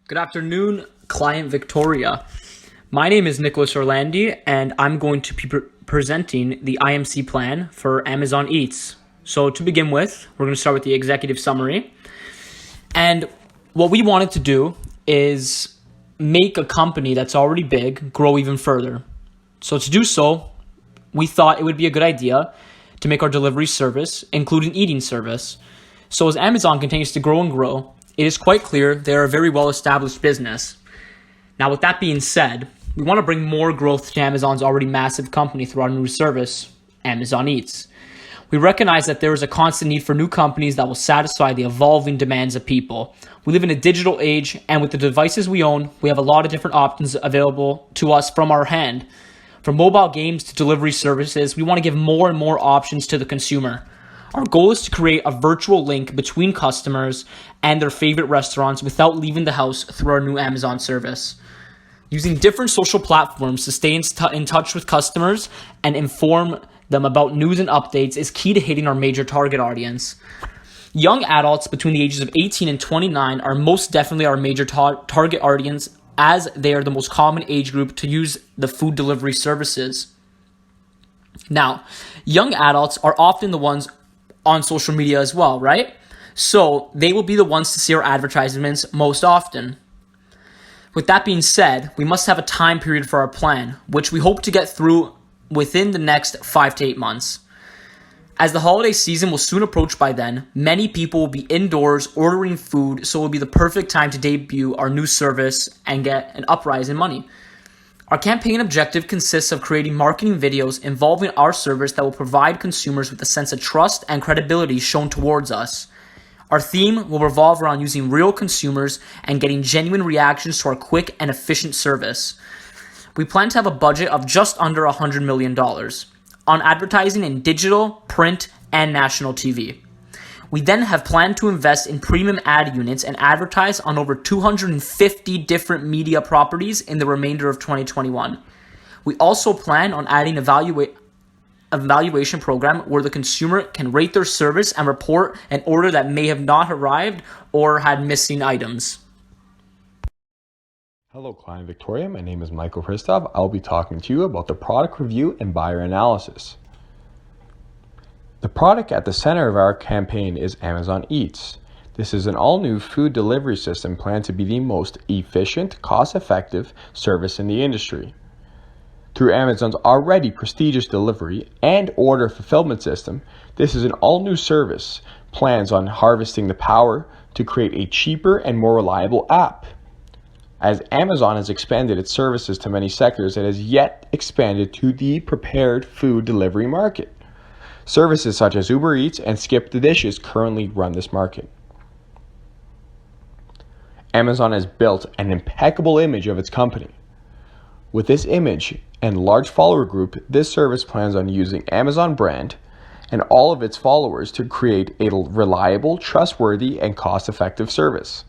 Good afternoon, client Victoria. My name is Nicholas Orlandi, and I'm going to be presenting the IMC plan for Amazon Eats. So to begin with, we're going to start with the executive summary. And what we wanted to do is make a company that's already big grow even further. So to do so, we thought it would be a good idea to make our delivery service, including eating service. So as Amazon continues to grow and grow, it is quite clear they're a very well-established business. Now, with that being said, we want to bring more growth to Amazon's already massive company through our new service, Amazon Eats. We recognize that there is a constant need for new companies that will satisfy the evolving demands of people. We live in a digital age, and with the devices we own, we have a lot of different options available to us from our hand. From mobile games to delivery services, we want to give more and more options to the consumer. Our goal is to create a virtual link between customers and their favorite restaurants without leaving the house through our new Amazon service. Using different social platforms to stay in touch with customers and inform them about news and updates is key to hitting our major target audience. Young adults between the ages of 18 and 29 are most definitely our major target audience, as they are the most common age group to use the food delivery services. Now, young adults are often the ones on social media as well, right? So they will be the ones to see our advertisements most often. With that being said, we must have a time period for our plan, which we hope to get through within the next 5 to 8 months. As the holiday season will soon approach by then, many people will be indoors ordering food, so it will be the perfect time to debut our new service and get an uprise in money. Our campaign objective consists of creating marketing videos involving our service that will provide consumers with a sense of trust and credibility shown towards us. Our theme will revolve around using real consumers and getting genuine reactions to our quick and efficient service. We plan to have a budget of just under $100 million on advertising in digital, print, and national TV. We then have planned to invest in premium ad units and advertise on over 250 different media properties in the remainder of 2021. We also plan on adding evaluation program where the consumer can rate their service and report an order that may have not arrived or had missing items. Hello, client Victoria. My name is Michael Christoph. I'll be talking to you about the product review and buyer analysis. The product at the center of our campaign is Amazon Eats. This is an all-new food delivery system planned to be the most efficient, cost-effective service in the industry. Through Amazon's already prestigious delivery and order fulfillment system, this is an all-new service plans on harvesting the power to create a cheaper and more reliable app. As Amazon has expanded its services to many sectors, it has yet expanded to the prepared food delivery market. Services such as Uber Eats and Skip the Dishes currently run this market. Amazon has built an impeccable image of its company. With this image and large follower group, this service plans on using Amazon brand and all of its followers to create a reliable, trustworthy, and cost-effective service.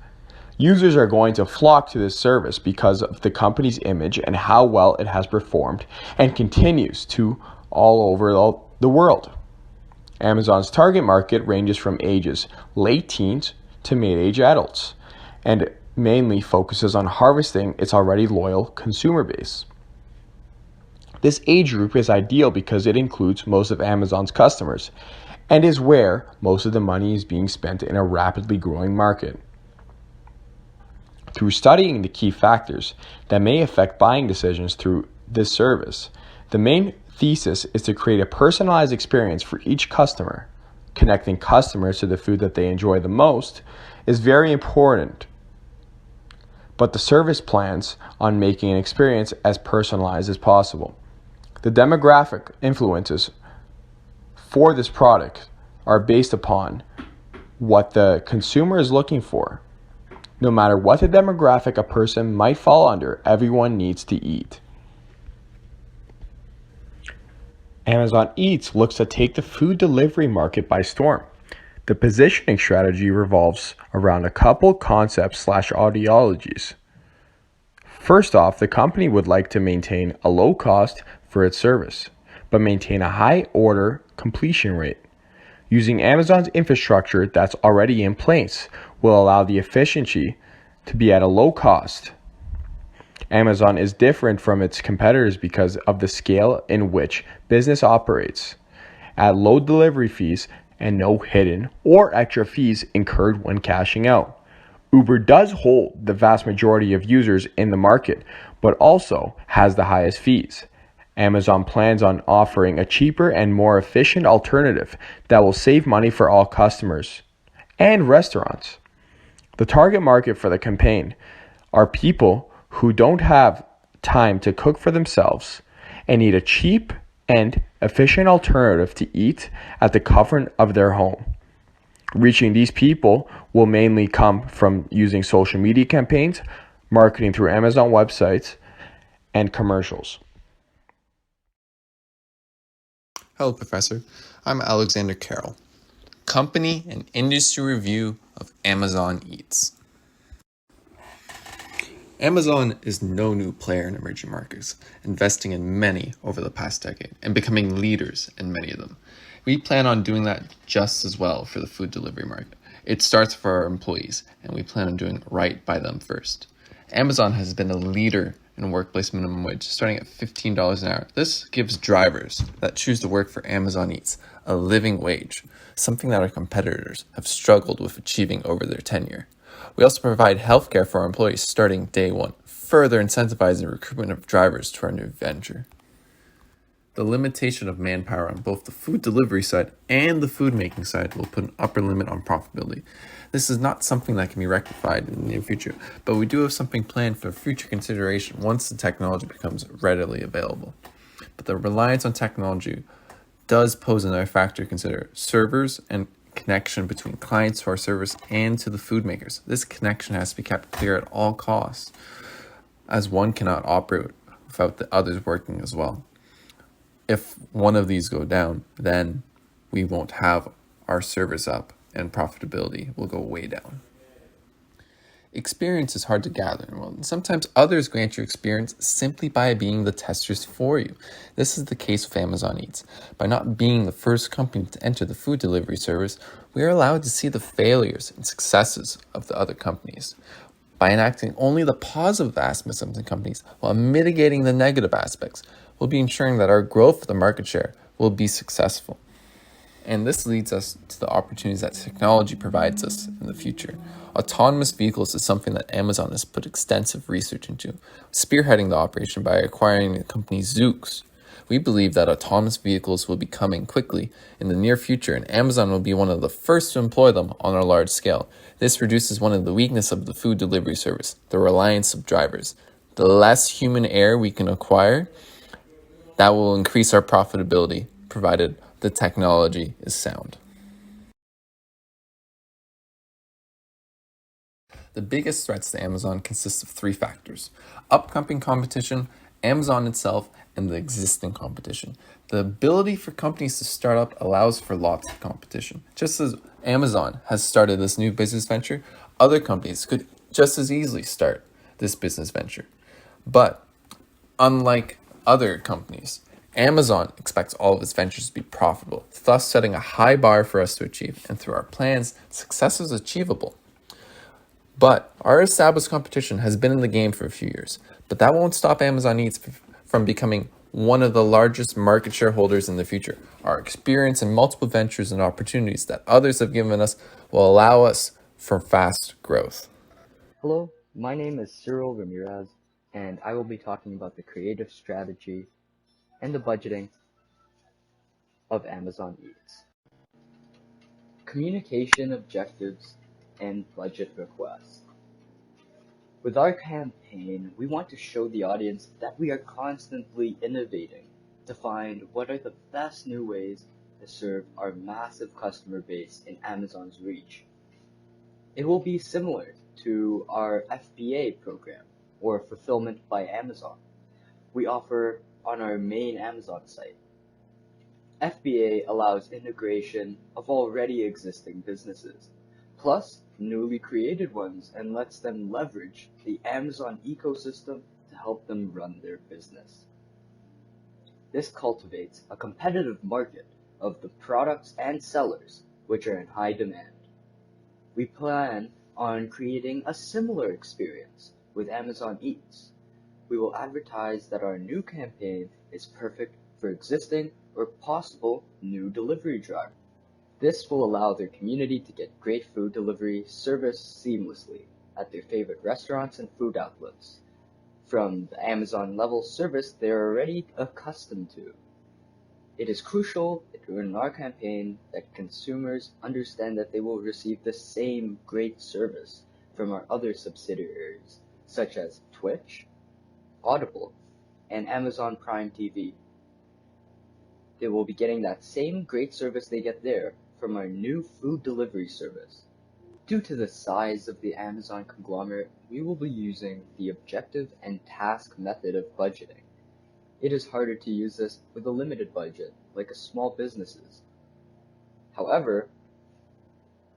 Users are going to flock to this service because of the company's image and how well it has performed and continues to all over the world. Amazon's target market ranges from ages late teens to mid-age adults and mainly focuses on harvesting its already loyal consumer base. This age group is ideal because it includes most of Amazon's customers and is where most of the money is being spent in a rapidly growing market. Through studying the key factors that may affect buying decisions through this service, the main thesis is to create a personalized experience for each customer. Connecting customers to the food that they enjoy the most is very important, but the service plans on making an experience as personalized as possible. The demographic influences for this product are based upon what the consumer is looking for. No matter what the demographic a person might fall under, everyone needs to eat. Amazon Eats looks to take the food delivery market by storm. The positioning strategy revolves around a couple concepts/ideologies. First off, the company would like to maintain a low cost for its service, but maintain a high order completion rate. Using Amazon's infrastructure that's already in place will allow the efficiency to be at a low cost. Amazon is different from its competitors because of the scale in which business operates, at low delivery fees and no hidden or extra fees incurred when cashing out. Uber does hold the vast majority of users in the market, but also has the highest fees. Amazon plans on offering a cheaper and more efficient alternative that will save money for all customers and restaurants. The target market for the campaign are people who don't have time to cook for themselves and need a cheap and efficient alternative to eat at the comfort of their home. Reaching these people will mainly come from using social media campaigns, marketing through Amazon websites, and commercials. Hello, Professor. I'm Alexander Carroll. Company and Industry Review of Amazon Eats. Amazon is no new player in emerging markets, investing in many over the past decade and becoming leaders in many of them. We plan on doing that just as well for the food delivery market. It starts for our employees, and we plan on doing right by them first. Amazon has been a leader in workplace minimum wage, starting at $15 an hour. This gives drivers that choose to work for Amazon Eats a living wage, something that our competitors have struggled with achieving over their tenure. We also provide healthcare for our employees starting day one, further incentivizing recruitment of drivers to our new venture. The limitation of manpower on both the food delivery side and the food making side will put an upper limit on profitability. This is not something that can be rectified in the near future, but we do have something planned for future consideration once the technology becomes readily available. But the reliance on technology does pose another factor to consider: servers and connection between clients to our service and to the food makers. This connection has to be kept clear at all costs, as one cannot operate without the others working as well. If one of these go down, then we won't have our service up and profitability will go way down. Experience is hard to gather, and sometimes others grant you experience simply by being the testers for you. This is the case with Amazon Eats. By not being the first company to enter the food delivery service, we are allowed to see the failures and successes of the other companies. By enacting only the positive aspects of the companies while mitigating the negative aspects, we'll be ensuring that our growth of the market share will be successful. And this leads us to the opportunities that technology provides us in the future. Autonomous vehicles is something that Amazon has put extensive research into, spearheading the operation by acquiring the company Zoox. We believe that autonomous vehicles will be coming quickly in the near future, and Amazon will be one of the first to employ them on a large scale. This reduces one of the weaknesses of the food delivery service, the reliance of drivers. The less human error we can acquire, that will increase our profitability, provided the technology is sound. The biggest threats to Amazon consist of three factors: upcoming competition, Amazon itself, and the existing competition. The ability for companies to start up allows for lots of competition. Just as Amazon has started this new business venture, other companies could just as easily start this business venture. But unlike other companies, Amazon expects all of its ventures to be profitable, thus setting a high bar for us to achieve, and through our plans, success is achievable. But our established competition has been in the game for a few years, but that won't stop Amazon Eats from becoming one of the largest market shareholders in the future. Our experience in multiple ventures and opportunities that others have given us will allow us for fast growth. Hello, my name is Cyril Ramirez, and I will be talking about the creative strategy and the budgeting of Amazon Eats. Communication objectives and budget requests. With our campaign, we want to show the audience that we are constantly innovating to find what are the best new ways to serve our massive customer base in Amazon's reach. It will be similar to our FBA program, or Fulfillment by Amazon, we offer on our main Amazon site. FBA allows integration of already existing businesses, plus newly created ones, and lets them leverage the Amazon ecosystem to help them run their business. This cultivates a competitive market of the products and sellers which are in high demand. We plan on creating a similar experience with Amazon Eats. We will advertise that our new campaign is perfect for existing or possible new delivery drivers. This will allow their community to get great food delivery service seamlessly at their favorite restaurants and food outlets, from the Amazon level service they're already accustomed to. It is crucial in our campaign that consumers understand that they will receive the same great service from our other subsidiaries, such as Twitch, Audible, and Amazon Prime TV. They will be getting that same great service they get there from our new food delivery service. Due to the size of the Amazon conglomerate, we will be using the objective and task method of budgeting. It is harder to use this with a limited budget, like a small businesses. However,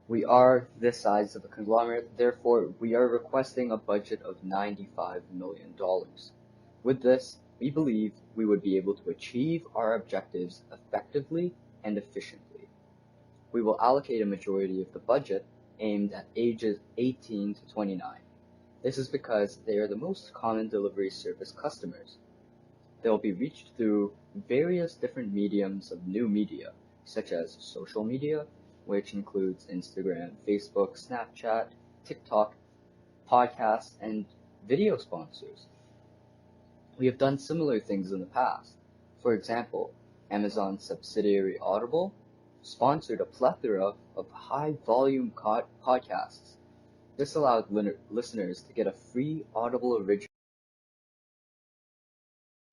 we are this size of a conglomerate, therefore we are requesting a budget of $95 million. With this, we believe we would be able to achieve our objectives effectively and efficiently. We will allocate a majority of the budget aimed at ages 18 to 29. This is because they are the most common delivery service customers. They will be reached through various different mediums of new media, such as social media, which includes Instagram, Facebook, Snapchat, TikTok, podcasts, and video sponsors. We have done similar things in the past. For example, Amazon's subsidiary Audible sponsored a plethora of high-volume podcasts. This allowed listeners to get a free Audible original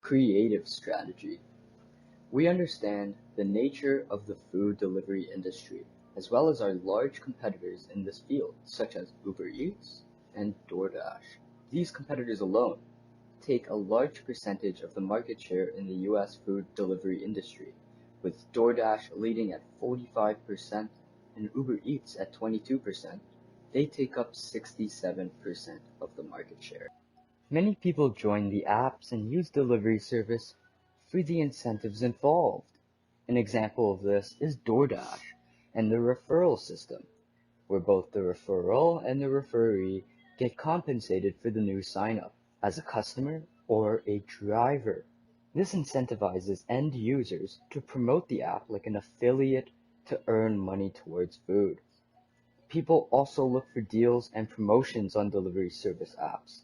creative strategy. We understand the nature of the food delivery industry, as well as our large competitors in this field, such as Uber Eats and DoorDash. These competitors alone take a large percentage of the market share in the US food delivery industry, with DoorDash leading at 45% and Uber Eats at 22%. They take up 67% of the market share. Many people join the apps and use delivery service for the incentives involved. An example of this is DoorDash and the referral system, where both the referral and the referee get compensated for the new sign-up as a customer or a driver. This incentivizes end users to promote the app like an affiliate to earn money towards food. People also look for deals and promotions on delivery service apps.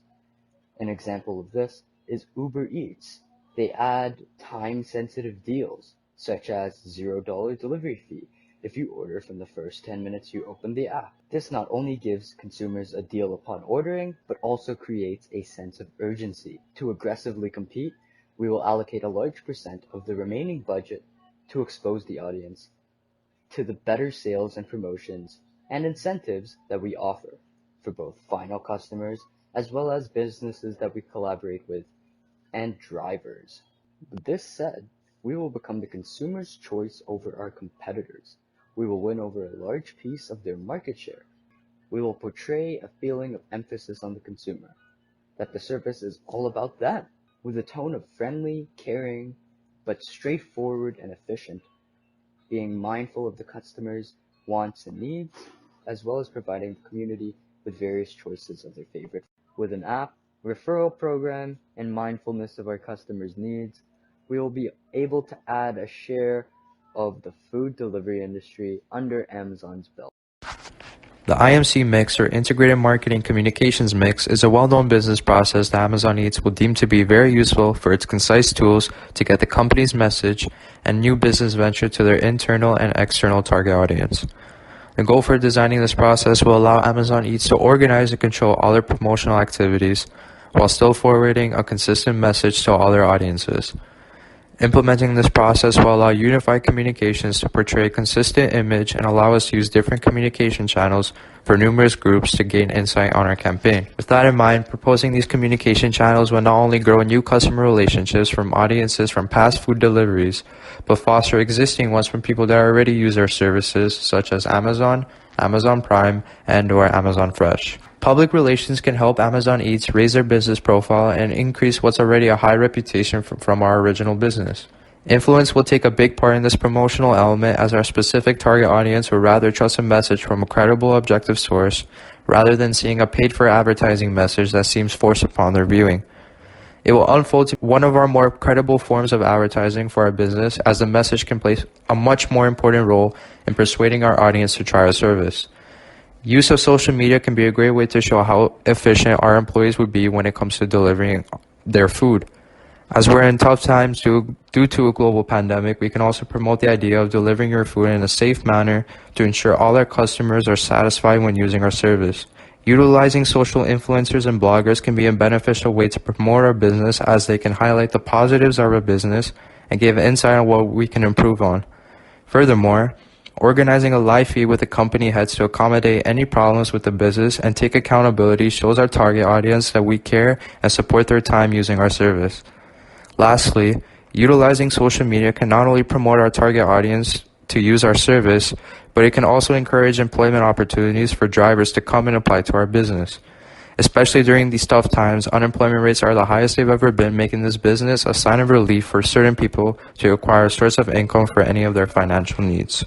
An example of this is Uber Eats. They add time-sensitive deals, such as $0 delivery fee if you order from the first 10 minutes you open the app. This not only gives consumers a deal upon ordering, but also creates a sense of urgency. To aggressively compete, we will allocate a large percent of the remaining budget to expose the audience to the better sales and promotions and incentives that we offer for both final customers as well as businesses that we collaborate with and drivers. With this said, we will become the consumer's choice over our competitors. We will win over a large piece of their market share. We will portray a feeling of emphasis on the consumer, that the service is all about them, with a tone of friendly, caring, but straightforward and efficient, being mindful of the customer's wants and needs, as well as providing the community with various choices of their favorite. With an app, referral program, and mindfulness of our customers' needs, we will be able to add a share of the food delivery industry under Amazon's belt. The IMC mix, or Integrated Marketing Communications Mix, is a well-known business process that Amazon Eats will deem to be very useful for its concise tools to get the company's message and new business venture to their internal and external target audience. The goal for designing this process will allow Amazon Eats to organize and control all their promotional activities while still forwarding a consistent message to all their audiences. Implementing this process will allow unified communications to portray a consistent image and allow us to use different communication channels for numerous groups to gain insight on our campaign. With that in mind, proposing these communication channels will not only grow new customer relationships from audiences from past food deliveries, but foster existing ones from people that already use our services, such as Amazon, Amazon Prime, and/or Amazon Fresh. Public relations can help Amazon Eats raise their business profile and increase what's already a high reputation from our original business. Influence will take a big part in this promotional element, as our specific target audience would rather trust a message from a credible, objective source rather than seeing a paid-for advertising message that seems forced upon their viewing. It will unfold to one of our more credible forms of advertising for our business, as the message can play a much more important role in persuading our audience to try our service. Use of social media can be a great way to show how efficient our employees would be when it comes to delivering their food. As we're in tough times due to a global pandemic, we can also promote the idea of delivering your food in a safe manner to ensure all our customers are satisfied when using our service. Utilizing social influencers and bloggers can be a beneficial way to promote our business, as they can highlight the positives of our business and give insight on what we can improve on. Furthermore, organizing a live feed with the company heads to accommodate any problems with the business and take accountability shows our target audience that we care and support their time using our service. Lastly, utilizing social media can not only promote our target audience to use our service, but it can also encourage employment opportunities for drivers to come and apply to our business. Especially during these tough times, unemployment rates are the highest they've ever been, making this business a sign of relief for certain people to acquire a source of income for any of their financial needs.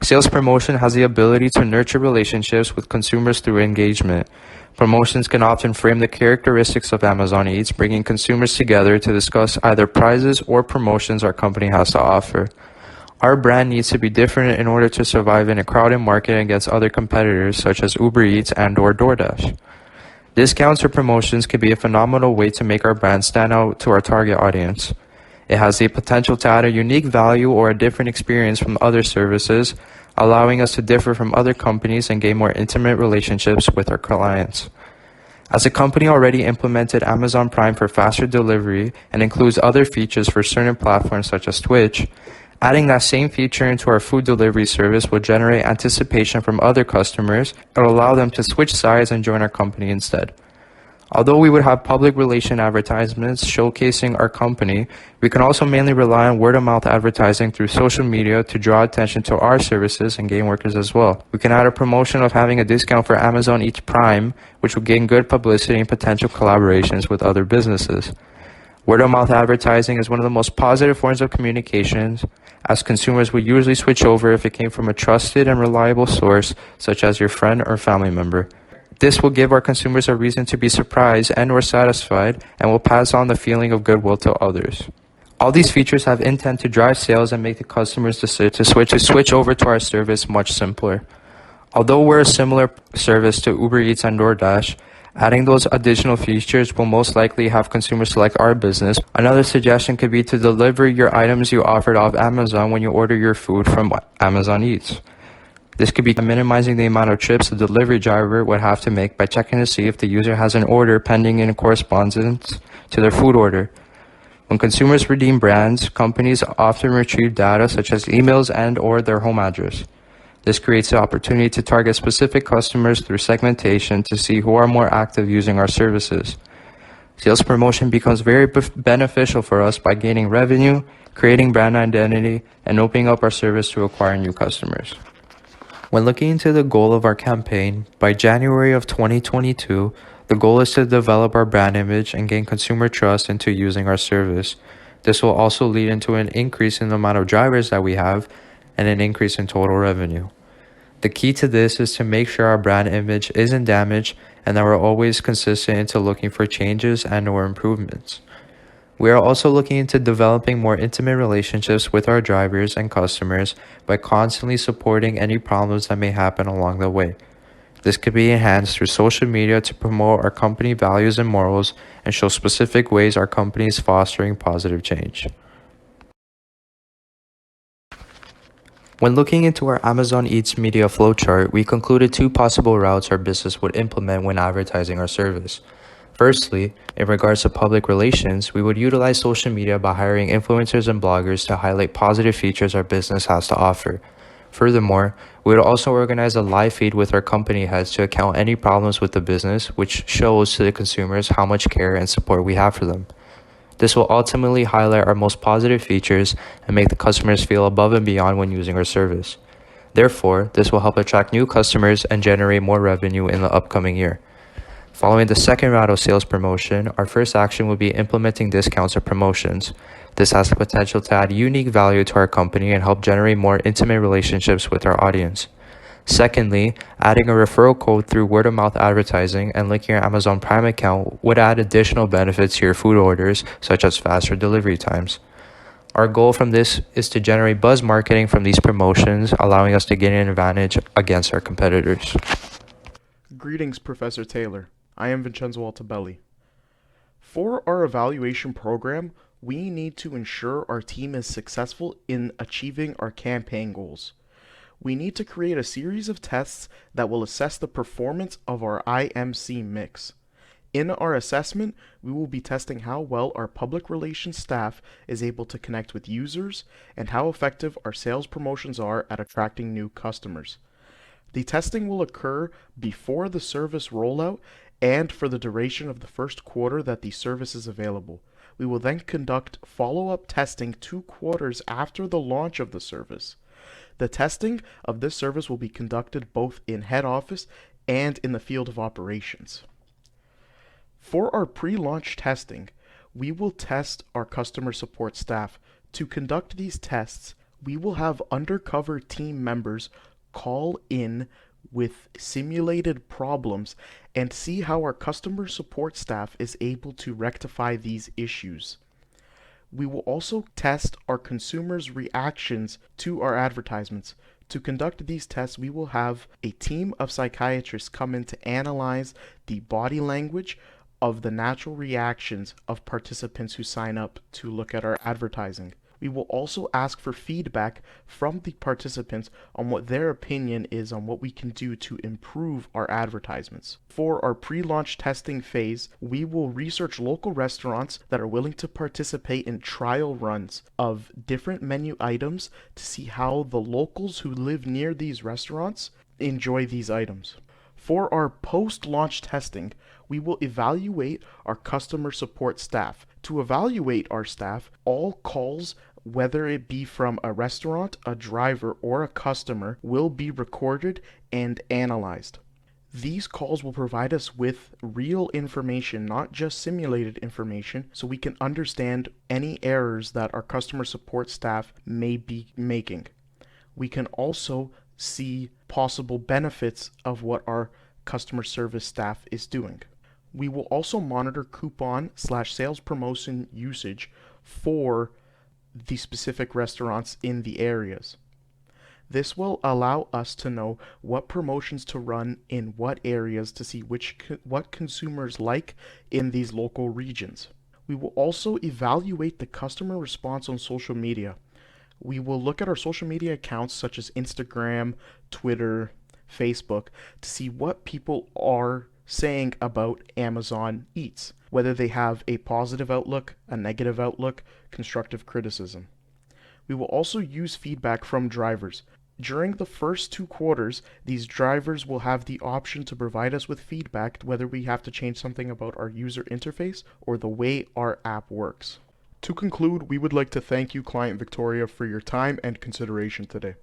Sales promotion has the ability to nurture relationships with consumers through engagement. Promotions can often frame the characteristics of Amazon Eats, bringing consumers together to discuss either prizes or promotions our company has to offer. Our brand needs to be different in order to survive in a crowded market against other competitors such as Uber Eats and/or DoorDash. Discounts or promotions can be a phenomenal way to make our brand stand out to our target audience. It has the potential to add a unique value or a different experience from other services, allowing us to differ from other companies and gain more intimate relationships with our clients. As a company already implemented Amazon Prime for faster delivery and includes other features for certain platforms such as Twitch, adding that same feature into our food delivery service will generate anticipation from other customers and allow them to switch sides and join our company instead. Although we would have public relation advertisements showcasing our company, we can also mainly rely on word-of-mouth advertising through social media to draw attention to our services and gain workers as well. We can add a promotion of having a discount for Amazon Eats Prime, which will gain good publicity and potential collaborations with other businesses. Word-of-mouth advertising is one of the most positive forms of communications, as consumers would usually switch over if it came from a trusted and reliable source, such as your friend or family member. This will give our consumers a reason to be surprised and/or satisfied, and will pass on the feeling of goodwill to others. All these features have intent to drive sales and make the customers decision to switch over to our service much simpler. Although we're a similar service to Uber Eats and DoorDash, adding those additional features will most likely have consumers select our business. Another suggestion could be to deliver your items you offered off Amazon when you order your food from Amazon Eats. This could be minimizing the amount of trips the delivery driver would have to make by checking to see if the user has an order pending in correspondence to their food order. When consumers redeem brands, companies often retrieve data such as emails and/or their home address. This creates the opportunity to target specific customers through segmentation to see who are more active using our services. Sales promotion becomes very beneficial for us by gaining revenue, creating brand identity, and opening up our service to acquire new customers. When looking into the goal of our campaign, by January of 2022, the goal is to develop our brand image and gain consumer trust into using our service. This will also lead into an increase in the amount of drivers that we have and an increase in total revenue. The key to this is to make sure our brand image isn't damaged and that we're always consistent into looking for changes and/or improvements. We are also looking into developing more intimate relationships with our drivers and customers by constantly supporting any problems that may happen along the way. This could be enhanced through social media to promote our company values and morals and show specific ways our company is fostering positive change. When looking into our Amazon Eats media flowchart, we concluded two possible routes our business would implement when advertising our service. Firstly, in regards to public relations, we would utilize social media by hiring influencers and bloggers to highlight positive features our business has to offer. Furthermore, we would also organize a live feed with our company heads to account any problems with the business, which shows to the consumers how much care and support we have for them. This will ultimately highlight our most positive features and make the customers feel above and beyond when using our service. Therefore, this will help attract new customers and generate more revenue in the upcoming year. Following the second round of sales promotion, our first action will be implementing discounts or promotions. This has the potential to add unique value to our company and help generate more intimate relationships with our audience. Secondly, adding a referral code through word-of-mouth advertising and linking your Amazon Prime account would add additional benefits to your food orders, such as faster delivery times. Our goal from this is to generate buzz marketing from these promotions, allowing us to gain an advantage against our competitors. Greetings, Professor Taylor. I am Vincenzo Altabelli. For our evaluation program, we need to ensure our team is successful in achieving our campaign goals. We need to create a series of tests that will assess the performance of our IMC mix. In our assessment, we will be testing how well our public relations staff is able to connect with users and how effective our sales promotions are at attracting new customers. The testing will occur before the service rollout and for the duration of the first quarter that the service is available. We will then conduct follow-up testing 2 quarters after the launch of the service. The testing of this service will be conducted both in head office and in the field of operations. For our pre-launch testing, we will test our customer support staff. To conduct these tests, we will have undercover team members call in with simulated problems and see how our customer support staff is able to rectify these issues. We will also test our consumers' reactions to our advertisements. To conduct these tests, we will have a team of psychiatrists come in to analyze the body language of the natural reactions of participants who sign up to look at our advertising. We will also ask for feedback from the participants on what their opinion is on what we can do to improve our advertisements. For our pre-launch testing phase, we will research local restaurants that are willing to participate in trial runs of different menu items to see how the locals who live near these restaurants enjoy these items. For our post-launch testing, we will evaluate our customer support staff. To evaluate our staff, all calls, whether it be from a restaurant, a driver, or a customer, will be recorded and analyzed. These calls will provide us with real information, not just simulated information, so we can understand any errors that our customer support staff may be making. We can also see possible benefits of what our customer service staff is doing. We will also monitor coupon/sales promotion usage for the specific restaurants in the areas. This will allow us to know what promotions to run in what areas to see what consumers like in these local regions. We will also evaluate the customer response on social media. We will look at our social media accounts such as Instagram, Twitter, Facebook to see what people are saying about Amazon Eats, whether they have a positive outlook, a negative outlook, constructive criticism. We will also use feedback from drivers. During the first 2 quarters, these drivers will have the option to provide us with feedback whether we have to change something about our user interface or the way our app works. To conclude, we would like to thank you, Client Victoria, for your time and consideration today.